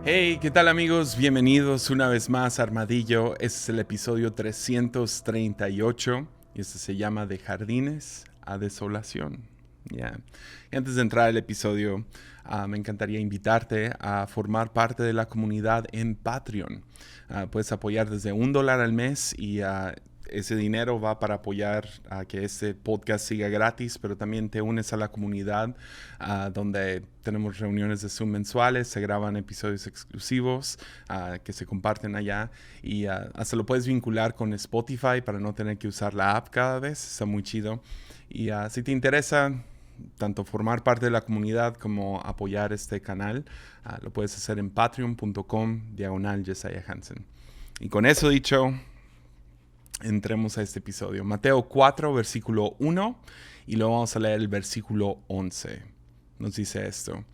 Hey, ¿qué tal amigos? Bienvenidos una vez más a Armadillo. Este es el episodio 338 y este se llama De Jardines a Desolación. Ya. Y antes de entrar al episodio, me encantaría invitarte a formar parte de la comunidad en Patreon. Puedes apoyar desde $1 al mes y ese dinero va para apoyar a que este podcast siga gratis, pero también te unes a la comunidad donde tenemos reuniones de Zoom mensuales, se graban episodios exclusivos que se comparten allá y hasta lo puedes vincular con Spotify para no tener que usar la app cada vez, está muy chido. Y si te interesa tanto formar parte de la comunidad como apoyar este canal, lo puedes hacer en patreon.com/Jesiah Hansen. Y con eso dicho, entremos a este episodio. Mateo 4, versículo 1, y luego vamos a leer el versículo 11. Nos dice esto.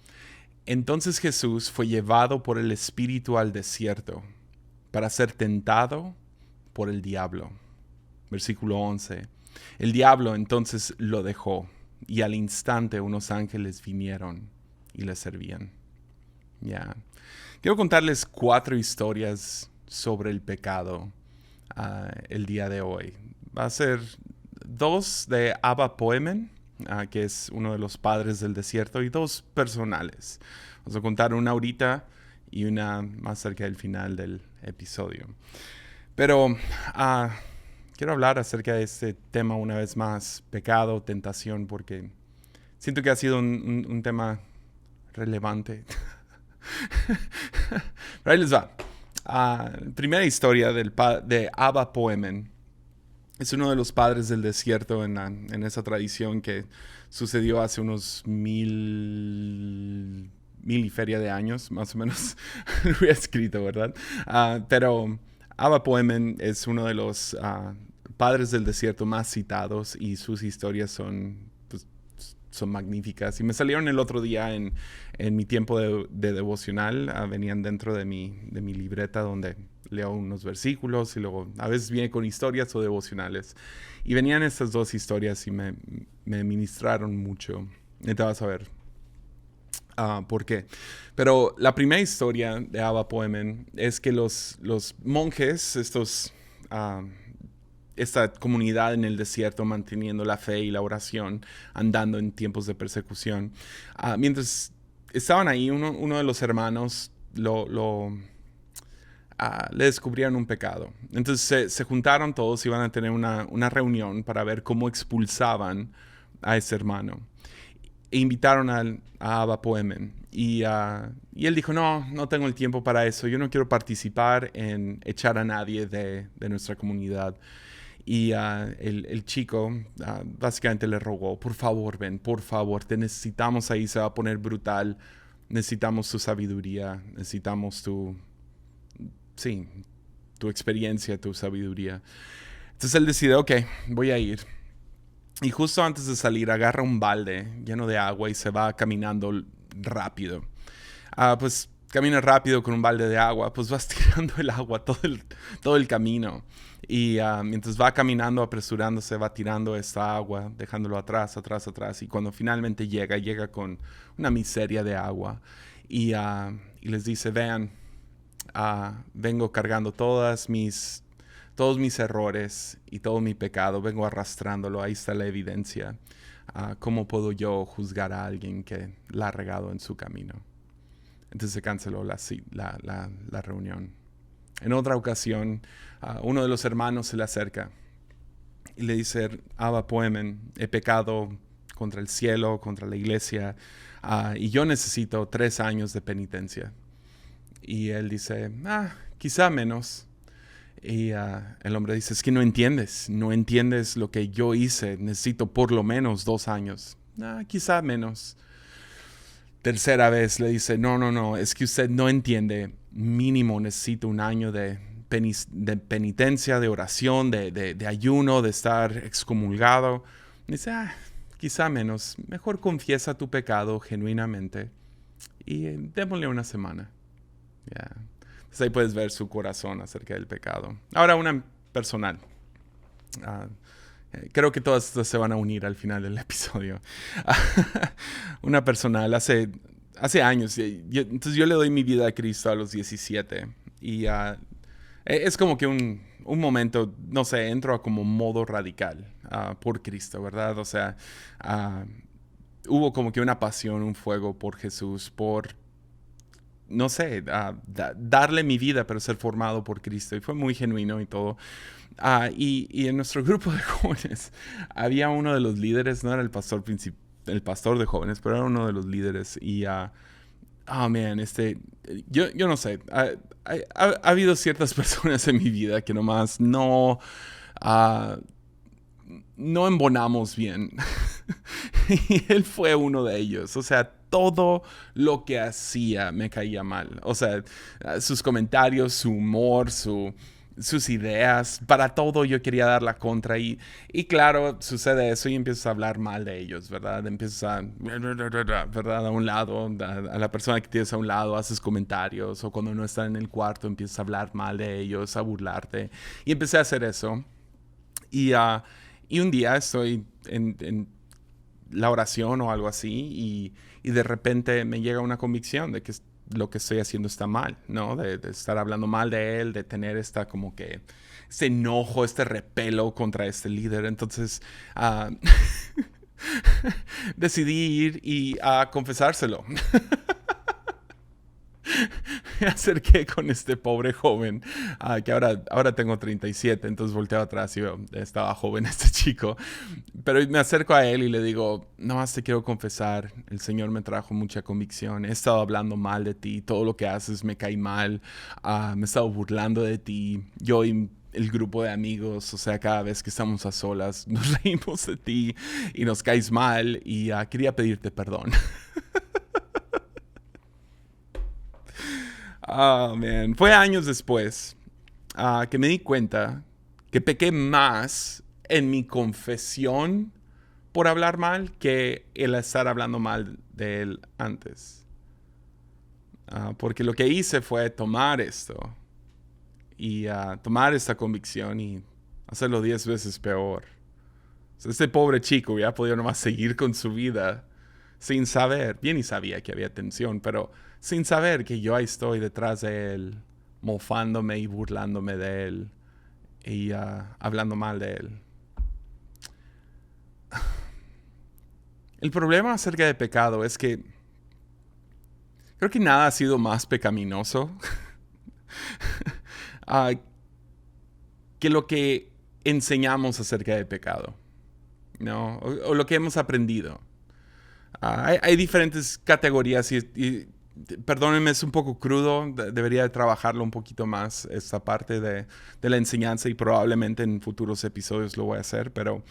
Entonces Jesús fue llevado por el Espíritu al desierto para ser tentado por el diablo. Versículo 11. El diablo entonces lo dejó, y al instante unos ángeles vinieron y le servían. Ya. Quiero contarles 4 historias sobre el pecado el día de hoy. Va a ser 2 de Abba Poemen, que es uno de los padres del desierto, y 2 personales. Vamos a contar una ahorita y una más cerca del final del episodio. Pero quiero hablar acerca de este tema una vez más, pecado, tentación, porque siento que ha sido un tema relevante. Pero ahí les va. Primera historia de Abba Poemen. Es uno de los padres del desierto en esa tradición que sucedió hace unos mil y feria de años, más o menos. Lo había escrito, ¿verdad? Pero Abba Poemen es uno de los padres del desierto más citados y sus historias son magníficas. Y me salieron el otro día en mi tiempo de devocional. Venían dentro de mi libreta donde leo unos versículos y luego a veces viene con historias o devocionales. Y venían estas 2 historias y me ministraron mucho. Y te vas a ver por qué. Pero la primera historia de Abba Poemen es que los monjes, esta comunidad en el desierto manteniendo la fe y la oración, andando en tiempos de persecución. Mientras estaban ahí, uno de los hermanos le descubrieron un pecado. Entonces se juntaron todos y iban a tener una reunión para ver cómo expulsaban a ese hermano. E invitaron a Abba Poemen. Y él dijo, no tengo el tiempo para eso. Yo no quiero participar en echar a nadie de nuestra comunidad. Y el chico básicamente le rogó, por favor, ven, por favor, te necesitamos ahí, se va a poner brutal. Necesitamos tu sabiduría, necesitamos tu experiencia, tu sabiduría. Entonces él decide, ok, voy a ir. Y justo antes de salir agarra un balde lleno de agua y se va caminando rápido. Pues camina rápido con un balde de agua, pues vas tirando el agua todo el camino. Y mientras va caminando, apresurándose, va tirando esta agua, dejándolo atrás. Y cuando finalmente llega con una miseria de agua. Y les dice, vean, vengo cargando todos mis errores y todo mi pecado, vengo arrastrándolo, ahí está la evidencia. ¿Cómo puedo yo juzgar a alguien que la ha regado en su camino? Entonces se canceló la reunión. En otra ocasión, uno de los hermanos se le acerca y le dice, Abba Poemen, he pecado contra el cielo, contra la iglesia, y yo necesito 3 años de penitencia. Y él dice, quizá menos. Y el hombre dice, es que no entiendes lo que yo hice, necesito por lo menos 2 años. Quizá menos. Tercera vez le dice, no, es que usted no entiende, mínimo necesito 1 año de penitencia, de oración, de ayuno, de estar excomulgado. Dice, quizá menos, mejor confiesa tu pecado genuinamente y démosle 1 semana. Yeah. Entonces ahí puedes ver su corazón acerca del pecado. Ahora una personal. Creo que todas estas se van a unir al final del episodio. Una personal. Hace hace años. Entonces yo le doy mi vida a Cristo a los 17. Y es como que un momento, no sé, entro a como modo radical por Cristo, ¿verdad? O sea, ah, hubo como que una pasión, un fuego por Jesús, por, no sé, darle mi vida, pero ser formado por Cristo. Y fue muy genuino y todo. Y en nuestro grupo de jóvenes había uno de los líderes, no era el pastor principal, el pastor de jóvenes, pero era uno de los líderes. Y, oh man, yo no sé, ha habido ciertas personas en mi vida que nomás ah, no embonamos bien. Y él fue uno de ellos. O sea, todo lo que hacía me caía mal. O sea, sus comentarios, su humor, sus ideas, para todo yo quería dar la contra. Y claro, sucede eso y empiezas a hablar mal de ellos, ¿verdad? Empiezas ¿verdad? A un lado, a la persona que tienes a un lado, haces comentarios. O cuando no están en el cuarto, empiezas a hablar mal de ellos, a burlarte. Y empecé a hacer eso. Y un día estoy en la oración o algo así y de repente me llega una convicción de que lo que estoy haciendo está mal, ¿no? De estar hablando mal de él, de tener esta como que este enojo, este repelo contra este líder. Entonces decidí ir y a confesárselo. Me acerqué con este pobre joven, que ahora tengo 37, entonces volteo atrás y veo, estaba joven este chico. Pero me acerco a él y le digo, no más te quiero confesar, el Señor me trajo mucha convicción, he estado hablando mal de ti, todo lo que haces me cae mal, me he estado burlando de ti, yo y el grupo de amigos, o sea, cada vez que estamos a solas, nos reímos de ti y nos caes mal y quería pedirte perdón. Man. Fue años después que me di cuenta que pequé más en mi confesión por hablar mal que el estar hablando mal de él antes. Porque lo que hice fue tomar esto y tomar esta convicción y hacerlo 10 veces peor. O sea, este pobre chico hubiera podido nomás seguir con su vida sin saber, bien y sabía que había tensión, pero sin saber que yo ahí estoy detrás de él, mofándome y burlándome de él y hablando mal de él. El problema acerca de pecado es que creo que nada ha sido más pecaminoso uh, que lo que enseñamos acerca del pecado, ¿no? O lo que hemos aprendido. Hay diferentes categorías y perdónenme, es un poco crudo, debería de trabajarlo un poquito más esta parte de la enseñanza y probablemente en futuros episodios lo voy a hacer, pero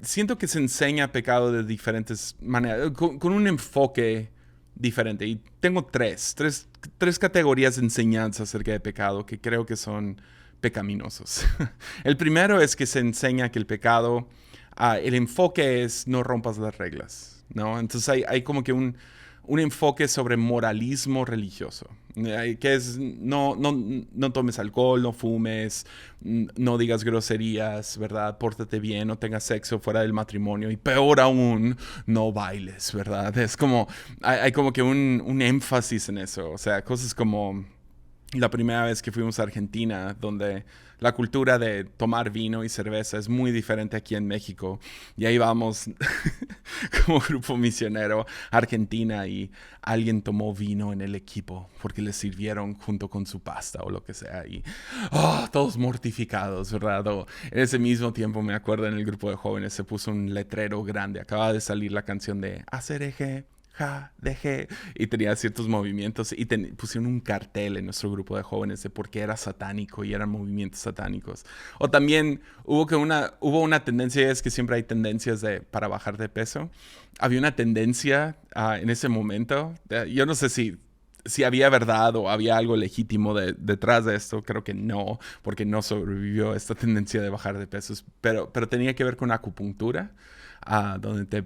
siento que se enseña pecado de diferentes maneras, con un enfoque diferente. Y tengo tres categorías de enseñanza acerca de pecado que creo que son pecaminosos. El primero es que se enseña que el pecado, el enfoque es no rompas las reglas, ¿no? Entonces hay como que un enfoque sobre moralismo religioso, que es no tomes alcohol, no fumes, no digas groserías, ¿verdad? Pórtate bien, no tengas sexo fuera del matrimonio y peor aún, no bailes, ¿verdad? Es como, hay como que un énfasis en eso, o sea, cosas como la primera vez que fuimos a Argentina, donde la cultura de tomar vino y cerveza es muy diferente aquí en México. Y ahí vamos como grupo misionero a Argentina y alguien tomó vino en el equipo porque le sirvieron junto con su pasta o lo que sea. Y todos mortificados, ¿verdad? O en ese mismo tiempo me acuerdo en el grupo de jóvenes se puso un letrero grande. Acaba de salir la canción de Hacer eje. Dejé, y tenía ciertos movimientos y pusieron un cartel en nuestro grupo de jóvenes de por qué era satánico y eran movimientos satánicos. O también hubo una tendencia, es que siempre hay tendencias para bajar de peso. Había una tendencia en ese momento, yo no sé si había verdad o había algo legítimo detrás de esto, creo que no, porque no sobrevivió esta tendencia de bajar de pesos, pero tenía que ver con acupuntura, donde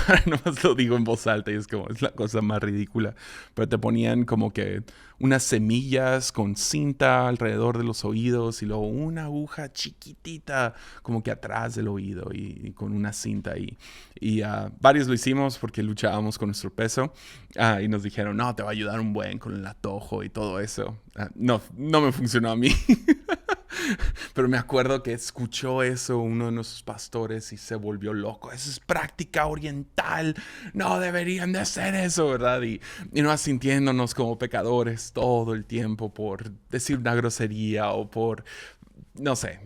Ahora nomás lo digo en voz alta y es la cosa más ridícula. Pero te ponían como que unas semillas con cinta alrededor de los oídos y luego una aguja chiquitita como que atrás del oído y con una cinta ahí. Y varios lo hicimos porque luchábamos con nuestro peso y nos dijeron, no, te va a ayudar un buen con el atojo y todo eso. No, no me funcionó a mí. Pero me acuerdo que escuchó eso uno de nuestros pastores y se volvió loco. Eso es práctica oriental. No deberían de hacer eso, ¿verdad? Y no sintiéndonos como pecadores todo el tiempo por decir una grosería o por, no sé,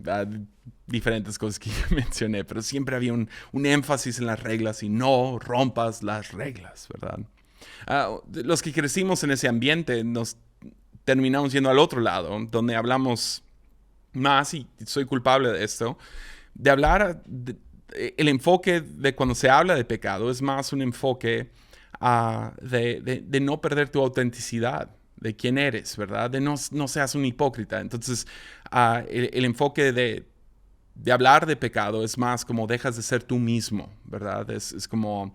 diferentes cosas que ya mencioné. Pero siempre había un énfasis en las reglas y no rompas las reglas, ¿verdad? Los que crecimos en ese ambiente nos terminamos yendo al otro lado, donde hablamos más, y soy culpable de esto, de hablar, el enfoque de cuando se habla de pecado es más un enfoque de no perder tu autenticidad, de quién eres, ¿verdad? De no seas un hipócrita. Entonces, el enfoque de hablar de pecado es más como dejas de ser tú mismo, ¿verdad? Es como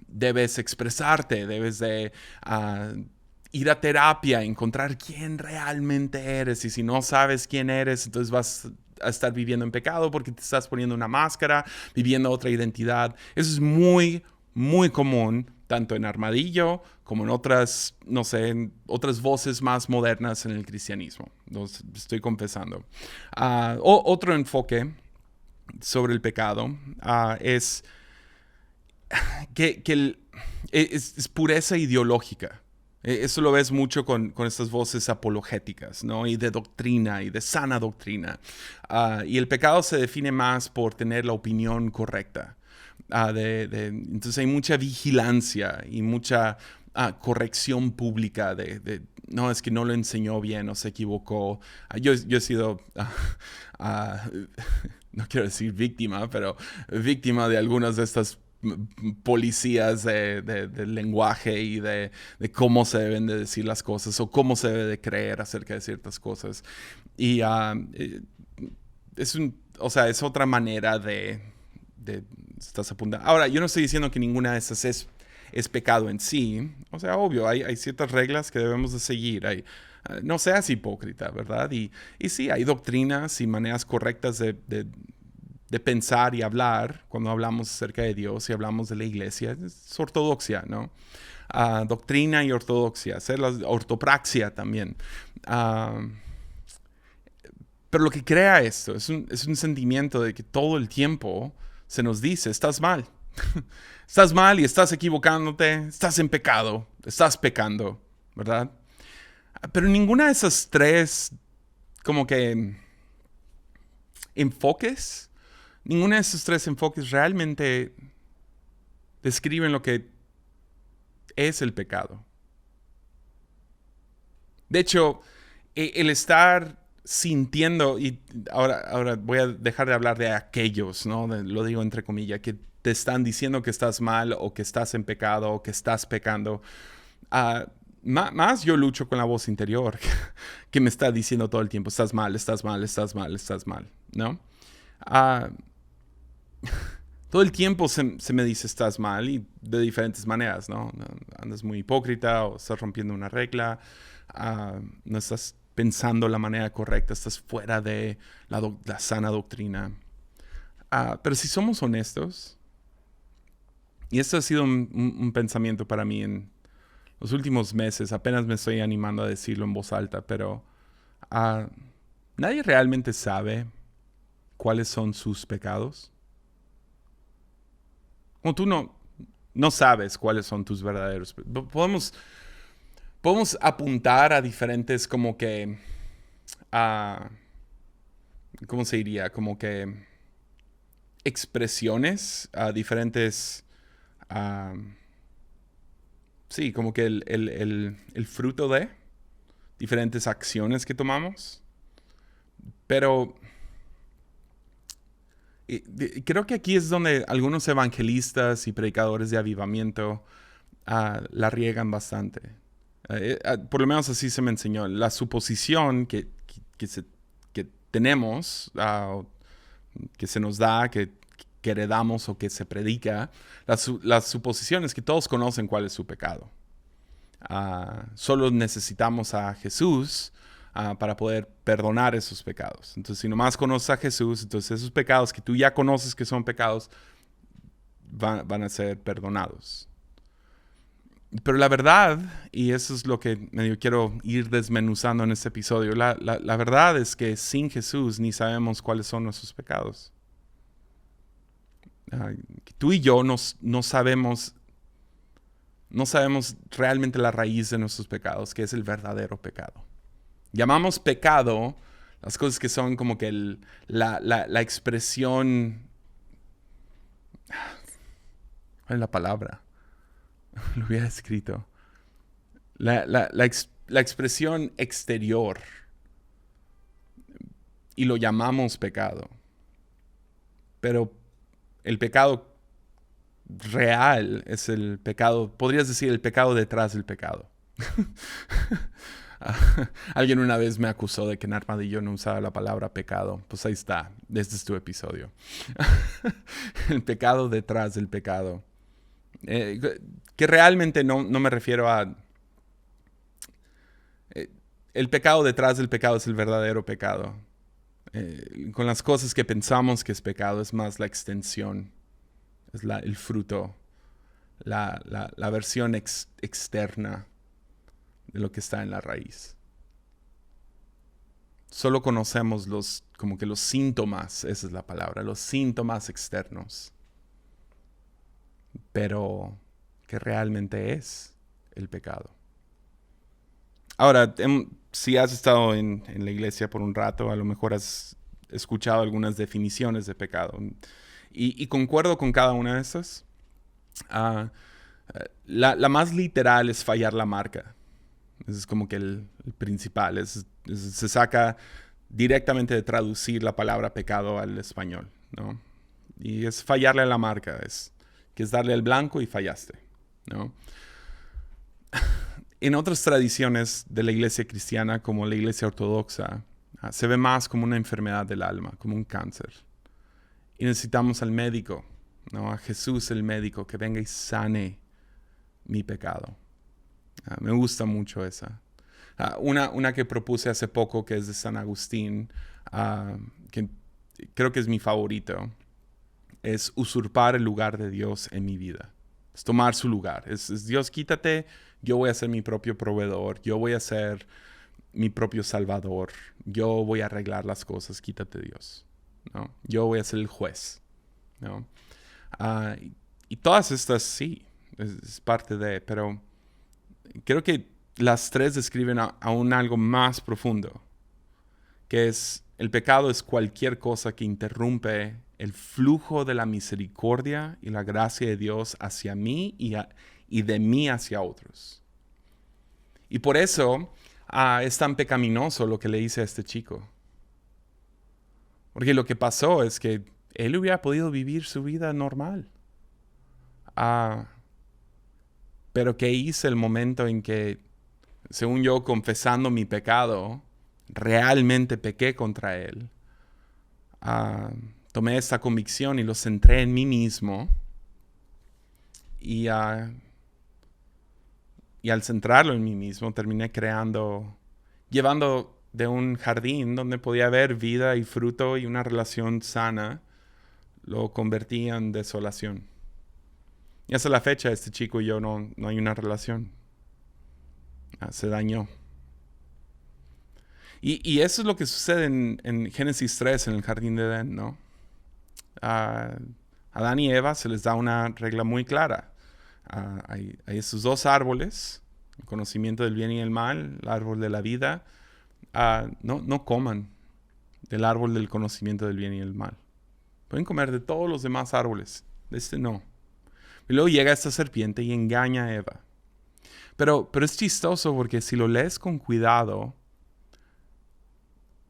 debes expresarte, debes de ir a terapia, encontrar quién realmente eres. Y si no sabes quién eres, entonces vas a estar viviendo en pecado porque te estás poniendo una máscara, viviendo otra identidad. Eso es muy, muy común, tanto en Armadillo como en otras, no sé, en otras voces más modernas en el cristianismo. Los estoy confesando. Otro enfoque sobre el pecado es que es pureza ideológica. Eso lo ves mucho con estas voces apologéticas, ¿no? Y de doctrina, y de sana doctrina. Y el pecado se define más por tener la opinión correcta. Entonces hay mucha vigilancia y mucha corrección pública no, es que no lo enseñó bien o se equivocó. Yo he sido, no quiero decir víctima, pero víctima de algunas de estas policías del lenguaje y de cómo se deben de decir las cosas o cómo se debe de creer acerca de ciertas cosas. Y es otra manera de estás apuntando. Ahora, yo no estoy diciendo que ninguna de esas es pecado en sí. O sea, obvio, hay ciertas reglas que debemos de seguir. No seas hipócrita, ¿verdad? Y sí, hay doctrinas y maneras correctas de pensar y hablar cuando hablamos acerca de Dios y hablamos de la iglesia. Es ortodoxia, ¿no? Doctrina y ortodoxia. Hacer la ortopraxia también. Pero lo que crea esto es un sentimiento de que todo el tiempo se nos dice, estás mal. Estás mal y estás equivocándote, estás en pecado, estás pecando, ¿verdad? Pero ninguna de esas tres como que enfoques, ninguna de esos tres enfoques realmente describen lo que es el pecado. De hecho, el estar sintiendo, y ahora voy a dejar de hablar de aquellos, ¿no? Lo digo entre comillas, que te están diciendo que estás mal o que estás en pecado o que estás pecando. Más yo lucho con la voz interior que me está diciendo todo el tiempo, estás mal, estás mal, estás mal, estás mal, ¿no? Todo el tiempo se me dice estás mal y de diferentes maneras, ¿no? Andas muy hipócrita o estás rompiendo una regla, no estás pensando la manera correcta, estás fuera de la sana doctrina. Pero si somos honestos, y esto ha sido un pensamiento para mí en los últimos meses, apenas me estoy animando a decirlo en voz alta, pero nadie realmente sabe cuáles son sus pecados. Como tú no sabes cuáles son tus verdaderos. Podemos apuntar a diferentes como que, ¿cómo se diría? Como que expresiones a diferentes, sí, como que el fruto de diferentes acciones que tomamos. Pero creo que aquí es donde algunos evangelistas y predicadores de avivamiento la riegan bastante. Por lo menos así se me enseñó. La suposición que tenemos, que se nos da, que que heredamos o que se predica, la suposición es que todos conocen cuál es su pecado. Solo necesitamos a Jesús para poder perdonar esos pecados. Entonces, si nomás conoces a Jesús, entonces esos pecados que tú ya conoces que son pecados van a ser perdonados. Pero la verdad, y eso es lo que medio quiero ir desmenuzando en este episodio, la verdad es que sin Jesús ni sabemos cuáles son nuestros pecados. Tú y yo no sabemos realmente la raíz de nuestros pecados, que es el verdadero pecado. Llamamos pecado las cosas que son como que la expresión... ¿Cuál es la palabra? Lo hubiera escrito. La expresión exterior. Y lo llamamos pecado. Pero el pecado real es el pecado, podrías decir el pecado detrás del pecado. Alguien una vez me acusó de que en Armadillo no usaba la palabra pecado. Pues ahí está, este es tu episodio. El pecado detrás del pecado. Que realmente no me refiero a... el pecado detrás del pecado es el verdadero pecado. Con las cosas que pensamos que es pecado es más la extensión, es el fruto, la versión externa de lo que está en la raíz. Solo conocemos como que los síntomas, esa es la palabra, los síntomas externos. Pero, ¿qué realmente es el pecado? Ahora, si has estado en la iglesia por un rato, a lo mejor has escuchado algunas definiciones de pecado. Y concuerdo con cada una de esas. La más literal es fallar la marca. Ese es como que el principal. Se saca directamente de traducir la palabra pecado al español, ¿no? Y es fallarle a la marca. Que es darle al blanco y fallaste, ¿no? En otras tradiciones de la iglesia cristiana, como la iglesia ortodoxa, se ve más como una enfermedad del alma, como un cáncer. Y necesitamos al médico, ¿no? A Jesús el médico, que venga y sane mi pecado. Me gusta mucho esa. Una que propuse hace poco, que es de San Agustín, que creo que es mi favorito, es usurpar el lugar de Dios en mi vida. Es tomar su lugar. Es Dios, quítate, yo voy a ser mi propio proveedor, yo voy a ser mi propio salvador, yo voy a arreglar las cosas, quítate Dios, ¿no? Yo voy a ser el juez, ¿no? Y todas estas sí, es parte de, pero creo que las tres describen aún algo más profundo, que es el pecado es cualquier cosa que interrumpe el flujo de la misericordia y la gracia de Dios hacia mí y de mí hacia otros. Y por eso es tan pecaminoso lo que le hice a este chico. Porque lo que pasó es que él hubiera podido vivir su vida normal. Pero ¿qué hice el momento en que, según yo, confesando mi pecado, realmente pequé contra él? Tomé esta convicción y lo centré en mí mismo. Y al centrarlo en mí mismo, terminé llevando de un jardín donde podía haber vida y fruto y una relación sana, lo convertí en desolación. Y hasta la fecha, este chico y yo no hay una relación. Se dañó. Y eso es lo que sucede en Génesis 3, en el jardín de Edén, ¿no? A Adán y Eva se les da una regla muy clara. Hay esos dos árboles, el conocimiento del bien y el mal, el árbol de la vida. No coman del árbol del conocimiento del bien y el mal. Pueden comer de todos los demás árboles, de este no. Y luego llega esta serpiente y engaña a Eva. Pero es chistoso porque si lo lees con cuidado,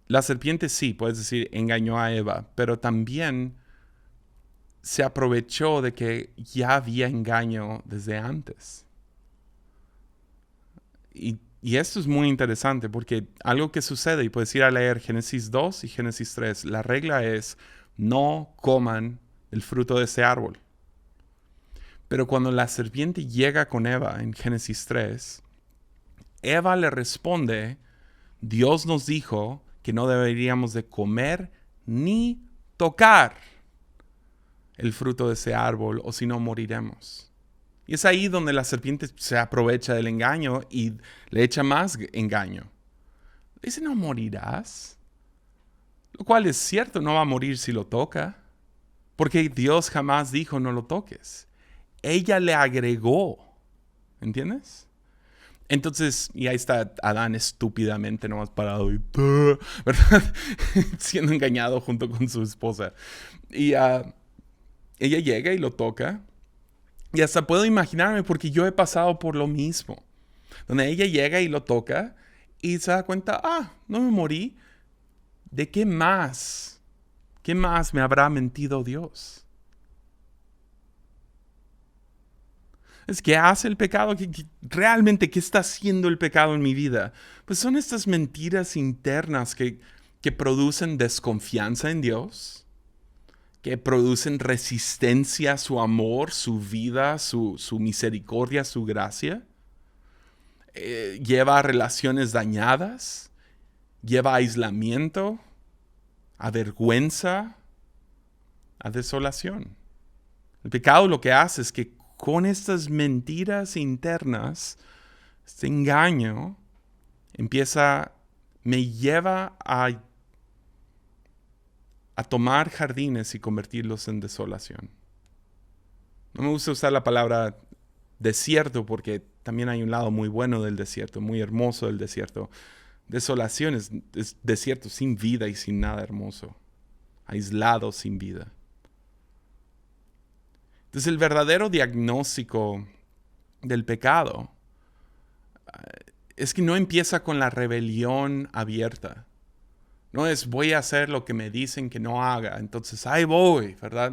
la serpiente sí, puedes decir, engañó a Eva, pero también se aprovechó de que ya había engaño desde antes. Y esto es muy interesante porque algo que sucede, y puedes ir a leer Génesis 2 y Génesis 3, la regla es no coman el fruto de ese árbol. Pero cuando la serpiente llega con Eva en Génesis 3, Eva le responde, Dios nos dijo que no deberíamos de comer ni tocar el fruto de ese árbol o si no moriremos. Y es ahí donde la serpiente se aprovecha del engaño y le echa más engaño. Dice, no morirás. Lo cual es cierto, no va a morir si lo toca. Porque Dios jamás dijo no lo toques. Ella le agregó. ¿Entiendes? Entonces, y ahí está Adán estúpidamente nomás parado y, ¿verdad? Siendo engañado junto con su esposa. Y ella llega y lo toca. Y hasta puedo imaginarme porque yo he pasado por lo mismo. Donde ella llega y lo toca y se da cuenta, no me morí. ¿De qué más? ¿Qué más me habrá mentido Dios? Es que hace el pecado, realmente, ¿qué está haciendo el pecado en mi vida? Pues son estas mentiras internas que producen desconfianza en Dios, que producen resistencia a su amor, su vida, su misericordia, su gracia. Lleva a relaciones dañadas, lleva a aislamiento, a vergüenza, a desolación. El pecado lo que hace es que con estas mentiras internas, este engaño, me lleva a tomar jardines y convertirlos en desolación. No me gusta usar la palabra desierto porque también hay un lado muy bueno del desierto, muy hermoso del desierto. Desolación es desierto sin vida y sin nada hermoso, aislado sin vida. Entonces el verdadero diagnóstico del pecado es que no empieza con la rebelión abierta. No es voy a hacer lo que me dicen que no haga, entonces ahí voy, ¿verdad?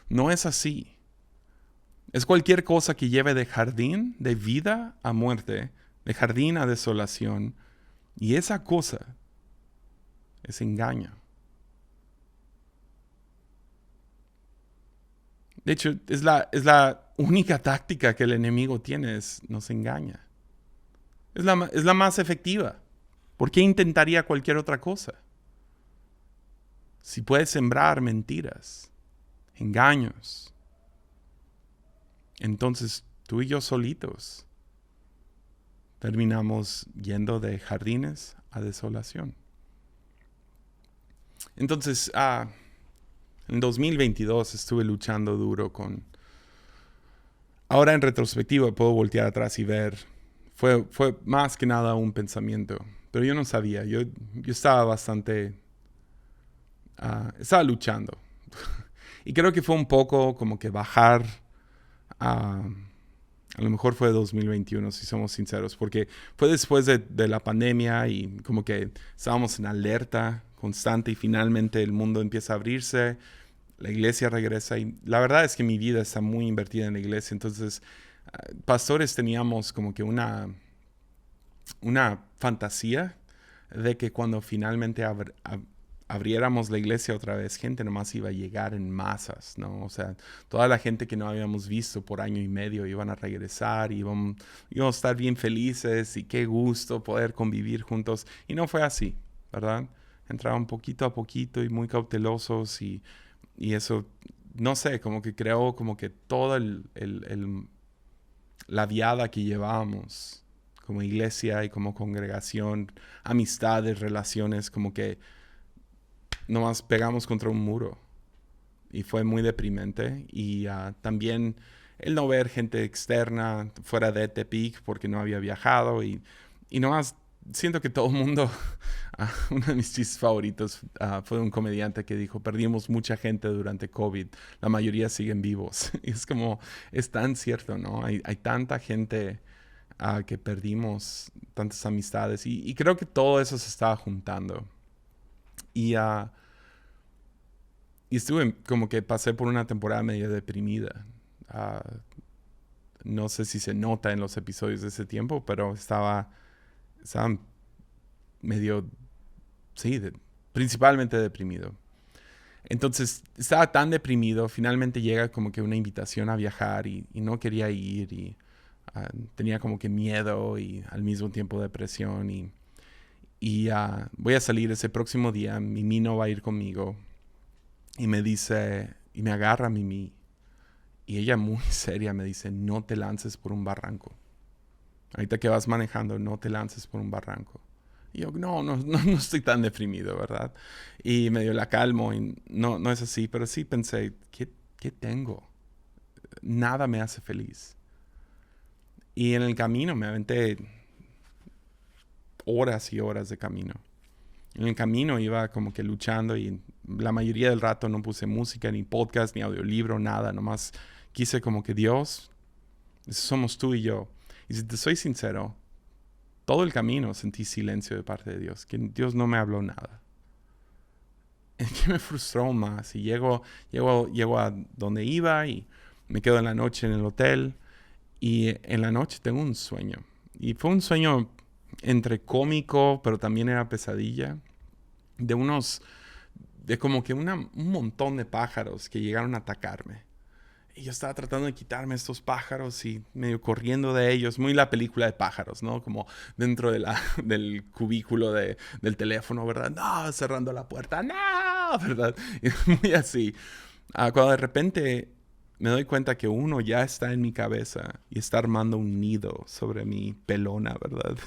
No es así. Es cualquier cosa que lleve de jardín, de vida a muerte, de jardín a desolación. Y esa cosa es engaño. De hecho, es la única táctica que el enemigo tiene, nos engaña. Es la más efectiva. ¿Por qué intentaría cualquier otra cosa? Si puede sembrar mentiras, engaños, entonces tú y yo solitos terminamos yendo de jardines a desolación. Entonces, en 2022 estuve luchando duro con... Ahora en retrospectiva puedo voltear atrás y ver. Fue más que nada un pensamiento. Pero yo no sabía. Yo estaba bastante... estaba luchando. Y creo que fue un poco como que bajar... a lo mejor fue 2021, si somos sinceros. Porque fue después de la pandemia y como que estábamos en alerta constante y finalmente el mundo empieza a abrirse. La iglesia regresa y la verdad es que mi vida está muy invertida en la iglesia. Entonces, pastores teníamos como que una fantasía de que cuando finalmente abriéramos la iglesia otra vez, gente nomás iba a llegar en masas, ¿no? O sea, toda la gente que no habíamos visto por año y medio iban a regresar y íbamos a estar bien felices y qué gusto poder convivir juntos. Y no fue así, ¿verdad? Entraban poquito a poquito y muy cautelosos y eso, no sé, como que creó como que toda la viada que llevábamos como iglesia y como congregación, amistades, relaciones, como que nomás pegamos contra un muro. Y fue muy deprimente. Y también el no ver gente externa fuera de Tepic porque no había viajado y nomás siento que todo el mundo, uno de mis chistes favoritos fue un comediante que dijo, perdimos mucha gente durante COVID, la mayoría siguen vivos. Y es como, es tan cierto, ¿no? Hay tanta gente que perdimos, tantas amistades y creo que todo eso se estaba juntando. Y estuve como que pasé por una temporada medio deprimida. No sé si se nota en los episodios de ese tiempo, pero estaba medio, sí, principalmente deprimido. Entonces estaba tan deprimido, finalmente llega como que una invitación a viajar y no quería ir y tenía como que miedo y al mismo tiempo depresión y voy a salir ese próximo día, Mimi no va a ir conmigo y me dice, y me agarra a Mimi y ella muy seria me dice, no te lances por un barranco. Ahorita que vas manejando, no te lances por un barranco. Y yo, no estoy tan deprimido, ¿verdad? Y medio la calmo y no es así, pero sí pensé, ¿qué tengo? Nada me hace feliz. Y en el camino me aventé horas y horas de camino. En el camino iba como que luchando y la mayoría del rato no puse música, ni podcast, ni audiolibro, nada. Nomás quise como que Dios, somos tú y yo. Y si te soy sincero, todo el camino sentí silencio de parte de Dios, que Dios no me habló nada. ¿Qué me frustró más? Y llego a donde iba y me quedo en la noche en el hotel y en la noche tengo un sueño. Y fue un sueño entre cómico, pero también era pesadilla, de como que un montón de pájaros que llegaron a atacarme. Y yo estaba tratando de quitarme estos pájaros y medio corriendo de ellos. Muy la película de pájaros, ¿no? Como dentro del cubículo del teléfono, ¿verdad? No, cerrando la puerta, no, ¿verdad? Y muy así. Cuando de repente me doy cuenta que uno ya está en mi cabeza y está armando un nido sobre mi pelona, ¿verdad?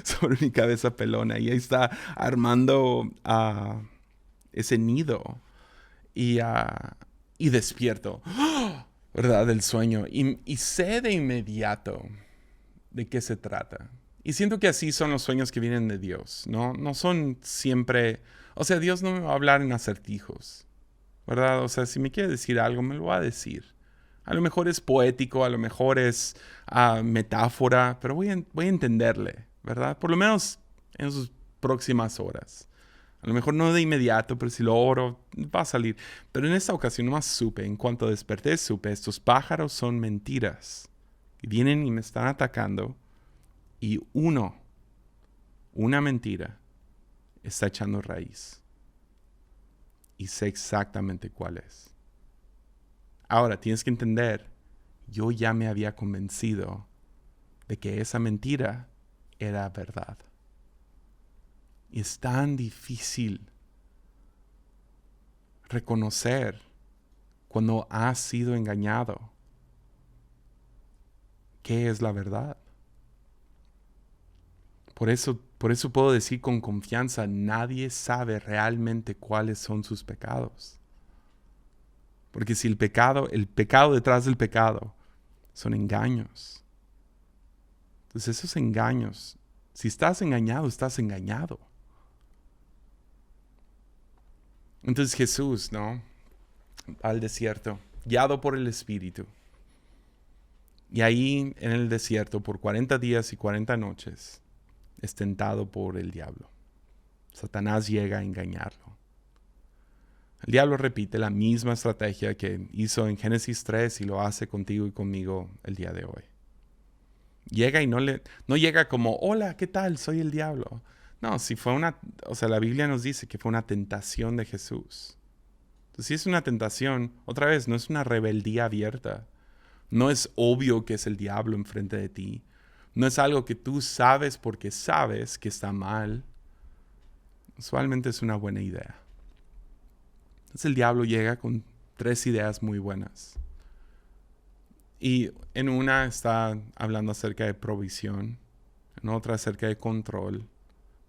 Sobre mi cabeza pelona. Y ahí está armando ese nido. Y despierto. ¿Verdad? Del sueño. Y sé de inmediato de qué se trata. Y siento que así son los sueños que vienen de Dios, ¿no? No son siempre... O sea, Dios no me va a hablar en acertijos, ¿verdad? O sea, si me quiere decir algo, me lo va a decir. A lo mejor es poético, a lo mejor es metáfora, pero voy a entenderle, ¿verdad? Por lo menos en sus próximas horas. A lo mejor no de inmediato, pero si lo oro, va a salir. Pero en esta ocasión nomás supe, en cuanto desperté, supe, estos pájaros son mentiras. Y vienen y me están atacando. Y una mentira, está echando raíz. Y sé exactamente cuál es. Ahora, tienes que entender, yo ya me había convencido de que esa mentira era verdad. Y es tan difícil reconocer cuando has sido engañado qué es la verdad. Por eso puedo decir con confianza, nadie sabe realmente cuáles son sus pecados. Porque si el pecado detrás del pecado son engaños. Entonces esos engaños, si estás engañado, estás engañado. Entonces Jesús, ¿no? Al desierto, guiado por el Espíritu. Y ahí en el desierto, por 40 días y 40 noches, es tentado por el diablo. Satanás llega a engañarlo. El diablo repite la misma estrategia que hizo en Génesis 3 y lo hace contigo y conmigo el día de hoy. Llega y no llega como, hola, ¿qué tal? Soy el diablo. No, la Biblia nos dice que fue una tentación de Jesús. Entonces, si es una tentación, otra vez, no es una rebeldía abierta. No es obvio que es el diablo enfrente de ti. No es algo que tú sabes porque sabes que está mal. Usualmente es una buena idea. Entonces el diablo llega con 3 ideas muy buenas. Y en una está hablando acerca de provisión, en otra acerca de control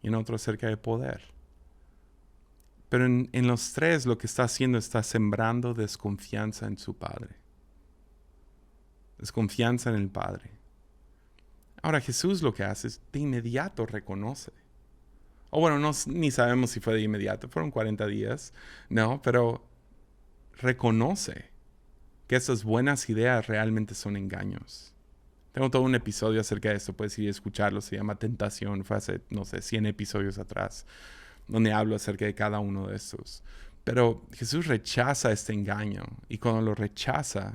y en otra acerca de poder. Pero en los 3 lo que está haciendo está sembrando desconfianza en su Padre. Desconfianza en el Padre. Ahora Jesús lo que hace es de inmediato reconoce. O bueno, ni sabemos si fue de inmediato, fueron 40 días, no, pero reconoce que esas buenas ideas realmente son engaños. Tengo todo un episodio acerca de esto, puedes ir a escucharlo, se llama Tentación, fue hace, 100 episodios atrás, donde hablo acerca de cada uno de estos. Pero Jesús rechaza este engaño, y cuando lo rechaza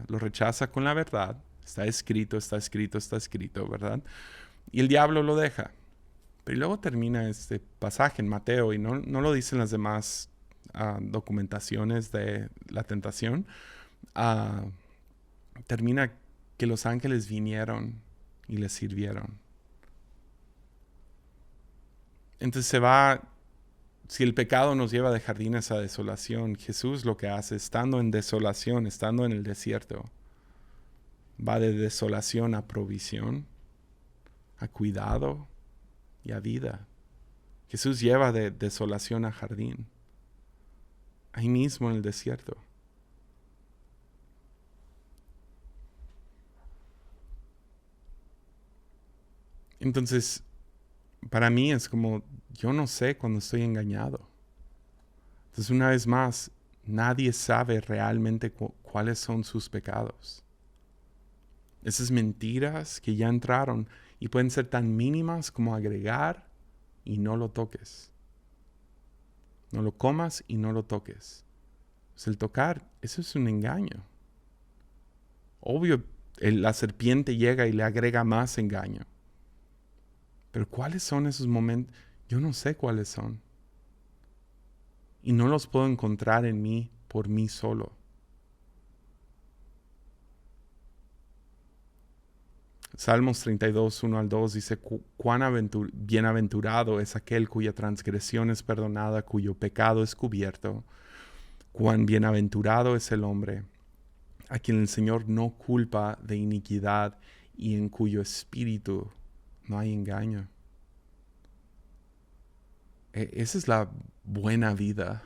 con la verdad. Está escrito, ¿verdad? Y el diablo lo deja. Pero luego termina este pasaje en Mateo y no lo dicen las demás documentaciones de la tentación, termina que los ángeles vinieron y les sirvieron. Entonces si el pecado nos lleva de jardines a desolación, Jesús lo que hace, estando en desolación, estando en el desierto, va de desolación a provisión, a cuidado y a vida. Jesús lleva de desolación a jardín, ahí mismo en el desierto. Entonces, para mí es como, yo no sé cuando estoy engañado. Entonces, una vez más, nadie sabe realmente cuáles son sus pecados. Esas mentiras que ya entraron y pueden ser tan mínimas como agregar y no lo toques. No lo comas y no lo toques. Pues el tocar, eso es un engaño. Obvio, la serpiente llega y le agrega más engaño. Pero ¿cuáles son esos momentos? Yo no sé cuáles son. Y no los puedo encontrar en mí por mí solo. Salmos 32, 1 al 2 dice, cuán bienaventurado es aquel cuya transgresión es perdonada, cuyo pecado es cubierto. Cuán bienaventurado es el hombre a quien el Señor no culpa de iniquidad y en cuyo espíritu no hay engaño. Esa es la buena vida,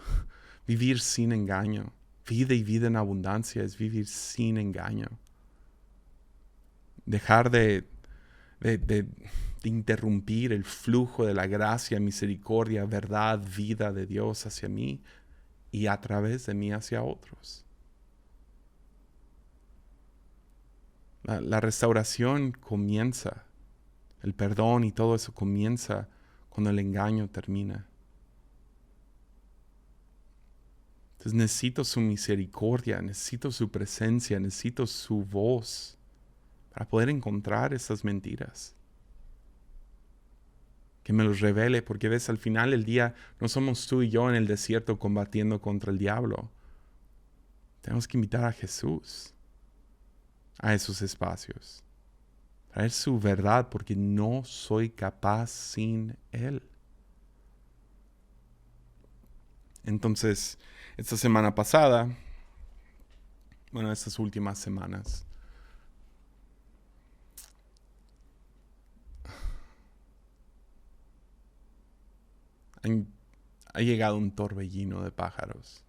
vivir sin engaño. Vida y vida en abundancia es vivir sin engaño. Dejar de interrumpir el flujo de la gracia, misericordia, verdad, vida de Dios hacia mí y a través de mí hacia otros. La restauración comienza, el perdón y todo eso comienza cuando el engaño termina. Entonces necesito su misericordia, necesito su presencia, necesito su voz para poder encontrar esas mentiras. Que me los revele, porque ves, al final del día no somos tú y yo en el desierto combatiendo contra el diablo. Tenemos que invitar a Jesús a esos espacios. Traer su verdad, porque no soy capaz sin Él. Entonces, esta semana pasada, estas últimas semanas, ha llegado un torbellino de pájaros.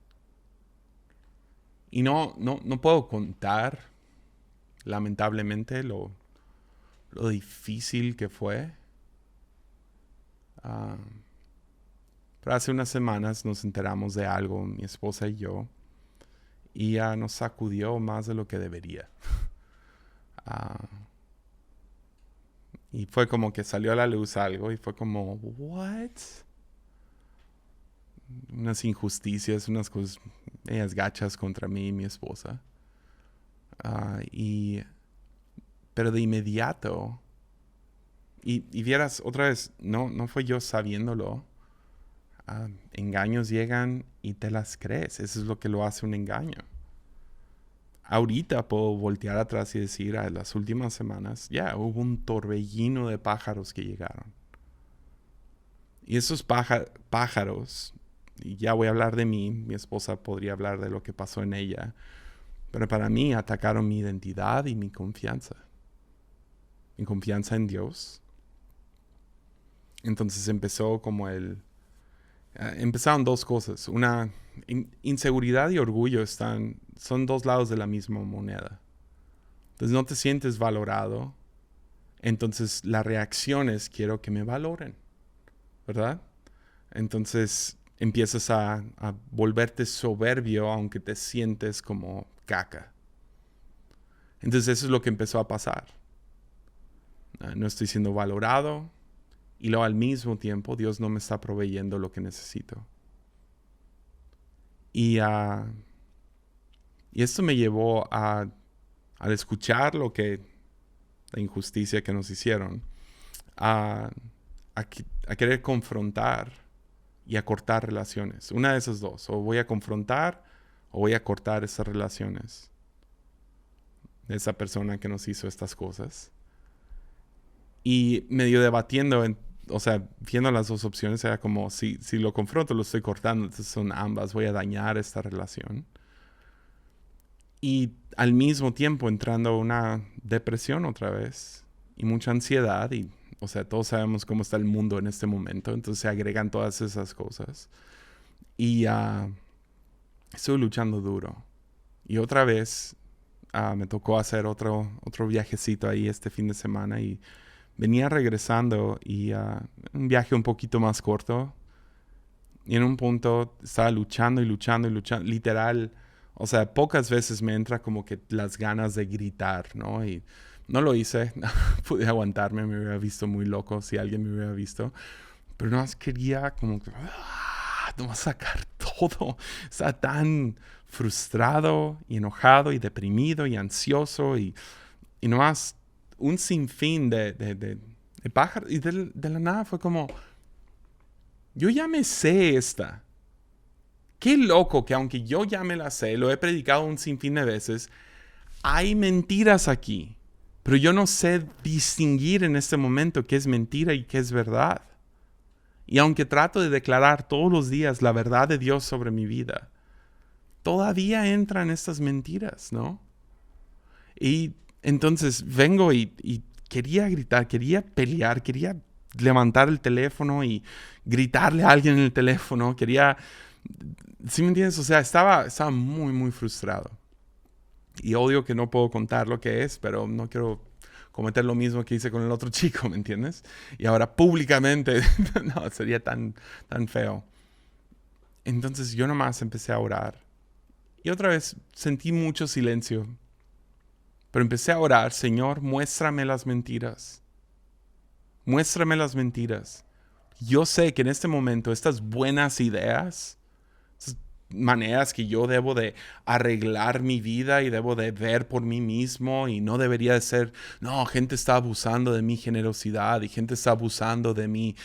Y no puedo contar, lamentablemente, lo difícil que fue. Pero hace unas semanas nos enteramos de algo, mi esposa y yo, y nos sacudió más de lo que debería. Y fue como que salió a la luz algo y fue como, ¿what? Unas injusticias, unas cosas, ellas gachas contra mí y mi esposa. Pero de inmediato, y vieras, otra vez, no fue yo sabiéndolo. Engaños llegan y te las crees. Eso es lo que lo hace un engaño. Ahorita puedo voltear atrás y decir, en las últimas semanas, hubo un torbellino de pájaros que llegaron. Y esos pájaros, y ya voy a hablar de mí, mi esposa podría hablar de lo que pasó en ella, pero para mí atacaron mi identidad y mi confianza. Mi confianza en Dios. Entonces empezó como empezaron dos cosas. Una, inseguridad y orgullo son dos lados de la misma moneda. Entonces no te sientes valorado. Entonces la reacción es, quiero que me valoren, ¿verdad? Entonces empiezas a volverte soberbio aunque te sientes como caca. Entonces eso es lo que empezó a pasar. No estoy siendo valorado. Y luego al mismo tiempo Dios no me está proveyendo lo que necesito. Y esto me llevó al escuchar la injusticia que nos hicieron, a querer confrontar y a cortar relaciones. Una de esas dos. O voy a confrontar o voy a cortar esas relaciones de esa persona que nos hizo estas cosas. Y medio debatiendo, o sea, viendo las dos opciones, era como, si lo confronto, lo estoy cortando, entonces son ambas, voy a dañar esta relación. Y al mismo tiempo entrando a una depresión otra vez, y mucha ansiedad, y, o sea, todos sabemos cómo está el mundo en este momento, entonces se agregan todas esas cosas. Y estoy luchando duro. Y otra vez me tocó hacer otro viajecito ahí este fin de semana y venía regresando y un viaje un poquito más corto. Y en un punto estaba luchando y luchando y luchando. Literal, o sea, pocas veces me entra como que las ganas de gritar, ¿no? Y no lo hice. Pude aguantarme, me hubiera visto muy loco si alguien me hubiera visto. Pero no más quería como que... nomás sacar todo. Estaba tan frustrado y enojado y deprimido y ansioso y nomás un sinfín de pájaros. Y de la nada fue como, yo ya me sé esta. Qué loco que aunque yo ya me la sé, lo he predicado un sinfín de veces, hay mentiras aquí. Pero yo no sé distinguir en este momento qué es mentira y qué es verdad. Y aunque trato de declarar todos los días la verdad de Dios sobre mi vida, todavía entran estas mentiras, ¿no? Y entonces vengo y quería gritar, quería pelear, quería levantar el teléfono y gritarle a alguien en el teléfono, quería... ¿Sí me entiendes? O sea, estaba muy, muy frustrado. Y odio que no puedo contar lo que es, pero no quiero cometer lo mismo que hice con el otro chico, ¿me entiendes? Y ahora públicamente, no, sería tan feo. Entonces yo nomás empecé a orar. Y otra vez sentí mucho silencio. Pero empecé a orar, Señor, muéstrame las mentiras. Muéstrame las mentiras. Yo sé que en este momento estas buenas ideas, estas maneras que yo debo de arreglar mi vida y debo de ver por mí mismo y no debería de ser, no, gente está abusando de mi generosidad y gente está abusando de mi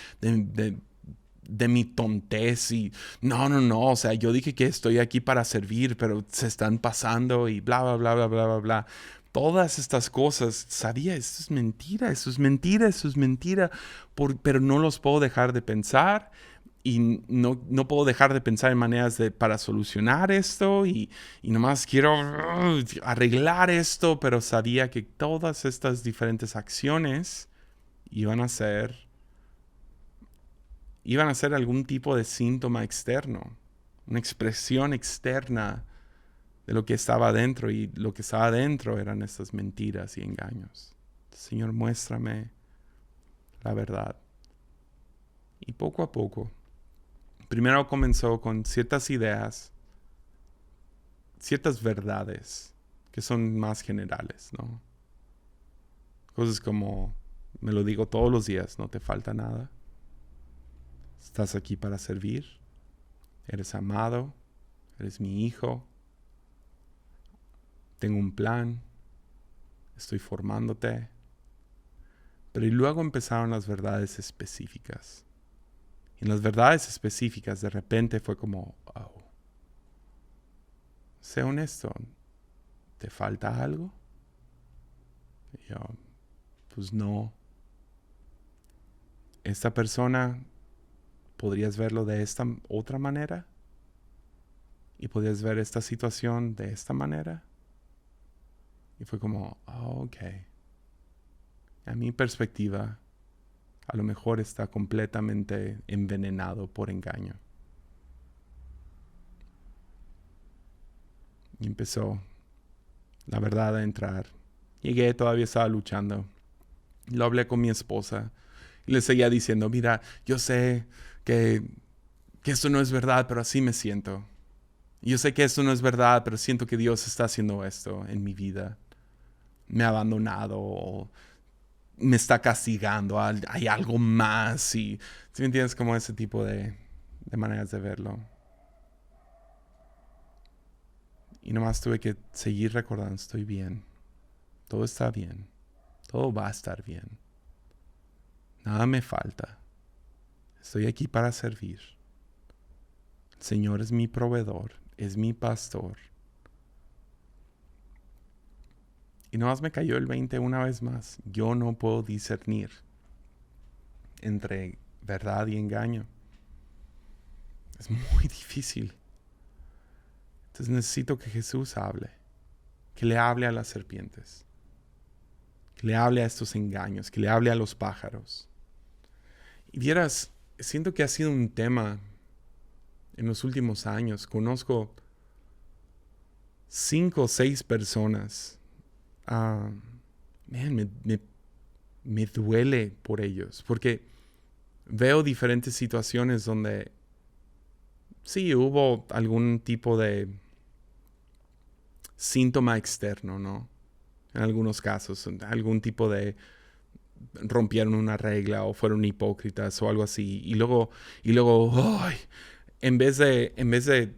tontez y no, o sea, yo dije que estoy aquí para servir, pero se están pasando y bla, bla, bla, bla, bla, bla, bla. Todas estas cosas, sabía, esto es mentira, eso es mentira, eso es mentira, pero no los puedo dejar de pensar y no puedo dejar de pensar en maneras para solucionar esto y nomás quiero arreglar esto, pero sabía que todas estas diferentes acciones iban a ser algún tipo de síntoma externo, una expresión externa de lo que estaba adentro, y lo que estaba adentro eran estas mentiras y engaños. Señor, muéstrame la verdad. Y poco a poco, primero comenzó con ciertas ideas, ciertas verdades que son más generales, ¿no? Cosas como, me lo digo todos los días, no te falta nada. Estás aquí para servir. Eres amado. Eres mi hijo. Tengo un plan. Estoy formándote. Pero y luego empezaron las verdades específicas. Y en las verdades específicas de repente fue como, oh, sé honesto, ¿te falta algo? Y yo, pues no. Esta persona, ¿podrías verlo de esta otra manera? ¿Y podrías ver esta situación de esta manera? Y fue como, oh, ok. A mi perspectiva, a lo mejor está completamente envenenado por engaño. Y empezó la verdad a entrar. Llegué, todavía estaba luchando. Lo hablé con mi esposa y le seguía diciendo, mira, yo sé que esto no es verdad, pero así me siento. Y yo sé que esto no es verdad, pero siento que Dios está haciendo esto en mi vida. Me ha abandonado o me está castigando, hay algo más. Y ¿sí me entiendes? Como ese tipo de maneras de verlo. Y nomás tuve que seguir recordando, estoy bien. Todo está bien. Todo va a estar bien. Nada me falta. Estoy aquí para servir. El Señor es mi proveedor, es mi pastor. Y nomás me cayó el 20 una vez más. Yo no puedo discernir entre verdad y engaño. Es muy difícil. Entonces necesito que Jesús hable. Que le hable a las serpientes. Que le hable a estos engaños. Que le hable a los pájaros. Y vieras, siento que ha sido un tema en los últimos años. Conozco 5 o 6 personas. Me duele por ellos. Porque veo diferentes situaciones donde sí hubo algún tipo de síntoma externo, ¿no? En algunos casos, algún tipo de rompieron una regla o fueron hipócritas o algo así. Y luego, ¡ay! En vez de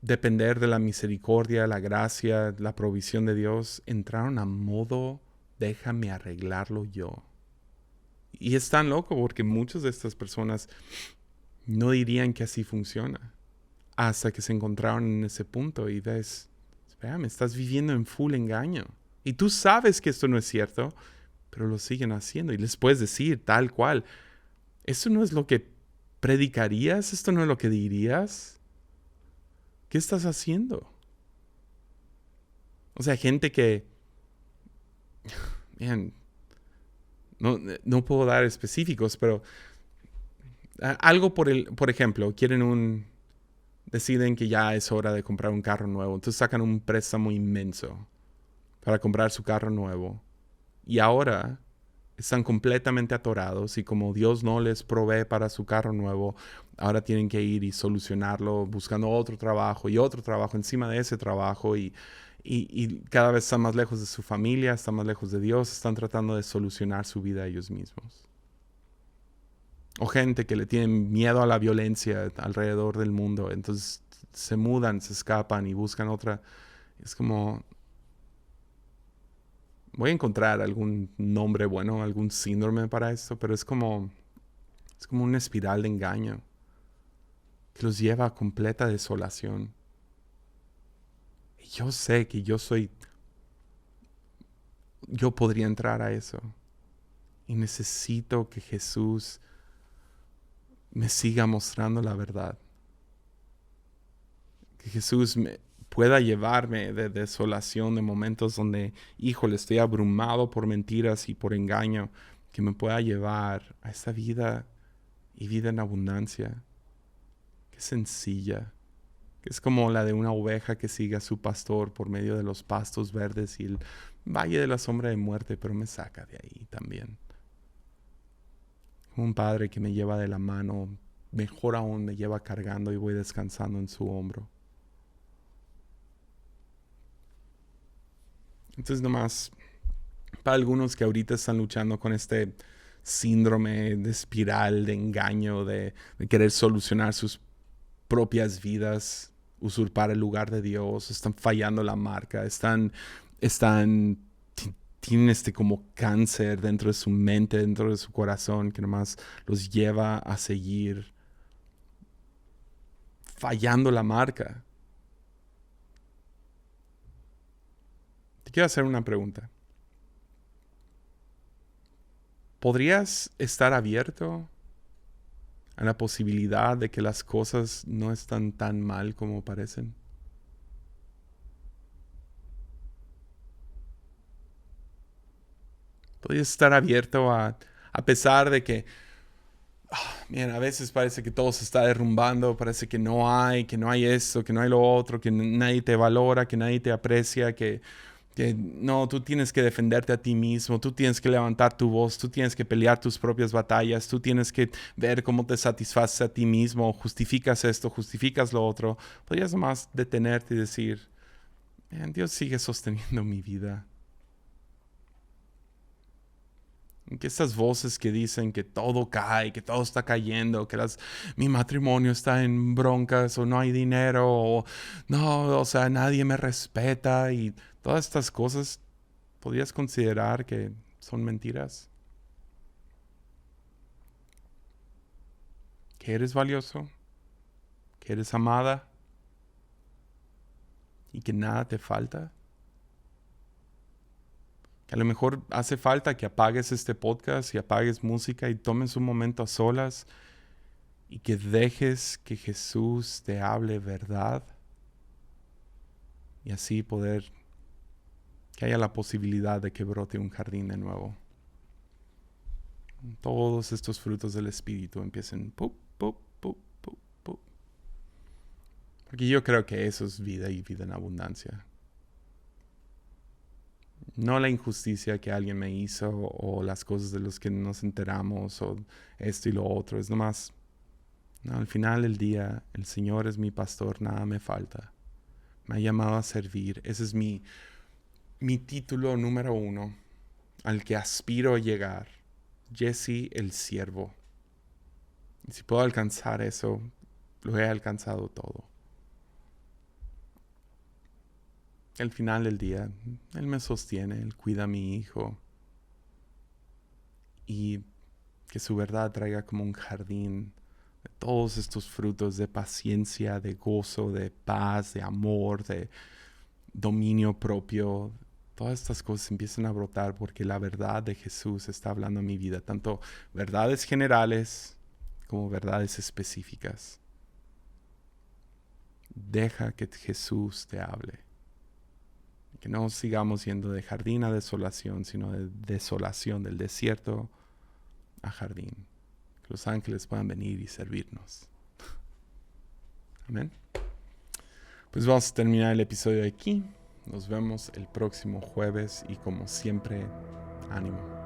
depender de la misericordia, la gracia, la provisión de Dios, entraron a modo, déjame arreglarlo yo. Y es tan loco porque muchas de estas personas no dirían que así funciona. Hasta que se encontraron en ese punto y ves, espérame, estás viviendo en full engaño. Y tú sabes que esto no es cierto, pero lo siguen haciendo. Y les puedes decir tal cual, ¿esto no es lo que predicarías? ¿Esto no es lo que dirías? ¿Qué estás haciendo? O sea, gente que, bien, no puedo dar específicos, pero algo por ejemplo, deciden que ya es hora de comprar un carro nuevo, entonces sacan un préstamo inmenso para comprar su carro nuevo. Y ahora están completamente atorados y como Dios no les provee para su carro nuevo, ahora tienen que ir y solucionarlo buscando otro trabajo y otro trabajo encima de ese trabajo y cada vez están más lejos de su familia, están más lejos de Dios, están tratando de solucionar su vida ellos mismos. O gente que le tienen miedo a la violencia alrededor del mundo, entonces se mudan, se escapan y buscan otra. Es como, voy a encontrar algún nombre bueno, algún síndrome para esto, pero es como una espiral de engaño que los lleva a completa desolación. Y yo sé que yo podría entrar a eso. Y necesito que Jesús me siga mostrando la verdad. Que Jesús pueda llevarme de desolación, de momentos donde, híjole, estoy abrumado por mentiras y por engaño, que me pueda llevar a esta vida y vida en abundancia, que es sencilla, que es como la de una oveja que sigue a su pastor por medio de los pastos verdes y el valle de la sombra de muerte, pero me saca de ahí también. Como un padre que me lleva de la mano, mejor aún me lleva cargando y voy descansando en su hombro. Entonces nomás, para algunos que ahorita están luchando con este síndrome de espiral, de engaño, de querer solucionar sus propias vidas, usurpar el lugar de Dios, están fallando la marca, tienen este como cáncer dentro de su mente, dentro de su corazón, que nomás los lleva a seguir fallando la marca. Te quiero hacer una pregunta. ¿Podrías estar abierto a la posibilidad de que las cosas no están tan mal como parecen? ¿Podrías estar abierto a pesar de que, mira, a veces parece que todo se está derrumbando, parece que no hay esto, que no hay lo otro, que nadie te valora, que nadie te aprecia, que no, tú tienes que defenderte a ti mismo, tú tienes que levantar tu voz, tú tienes que pelear tus propias batallas, tú tienes que ver cómo te satisfaces a ti mismo, justificas esto, justificas lo otro? Podrías nomás detenerte y decir, Dios sigue sosteniendo mi vida. Que estas voces que dicen que todo cae, que todo está cayendo, que mi matrimonio está en broncas o no hay dinero o no, o sea, nadie me respeta y todas estas cosas, ¿podrías considerar que son mentiras? ¿Que eres valioso? que eres amada y que nada te falta. Que a lo mejor hace falta que apagues este podcast y apagues música y tomes un momento a solas y que dejes que Jesús te hable verdad y así poder que haya la posibilidad de que brote un jardín de nuevo. Todos estos frutos del Espíritu empiecen pup, pup, pup, pup, pup. Porque yo creo que eso es vida y vida en abundancia. No la injusticia que alguien me hizo o las cosas de las que nos enteramos o esto y lo otro. Es nomás, no, al final del día, el Señor es mi pastor, nada me falta. Me ha llamado a servir. Ese es mi título número 1 al que aspiro a llegar. Jesse el siervo. Y si puedo alcanzar eso, lo he alcanzado todo. Al final del día, Él me sostiene, Él cuida a mi hijo. Y que su verdad traiga como un jardín de todos estos frutos de paciencia, de gozo, de paz, de amor, de dominio propio. Todas estas cosas empiezan a brotar porque la verdad de Jesús está hablando a mi vida. Tanto verdades generales como verdades específicas. Deja que Jesús te hable. Que no sigamos yendo de jardín a desolación, sino de desolación, del desierto a jardín. Que los ángeles puedan venir y servirnos. Amén. Pues vamos a terminar el episodio aquí. Nos vemos el próximo jueves y como siempre, ánimo.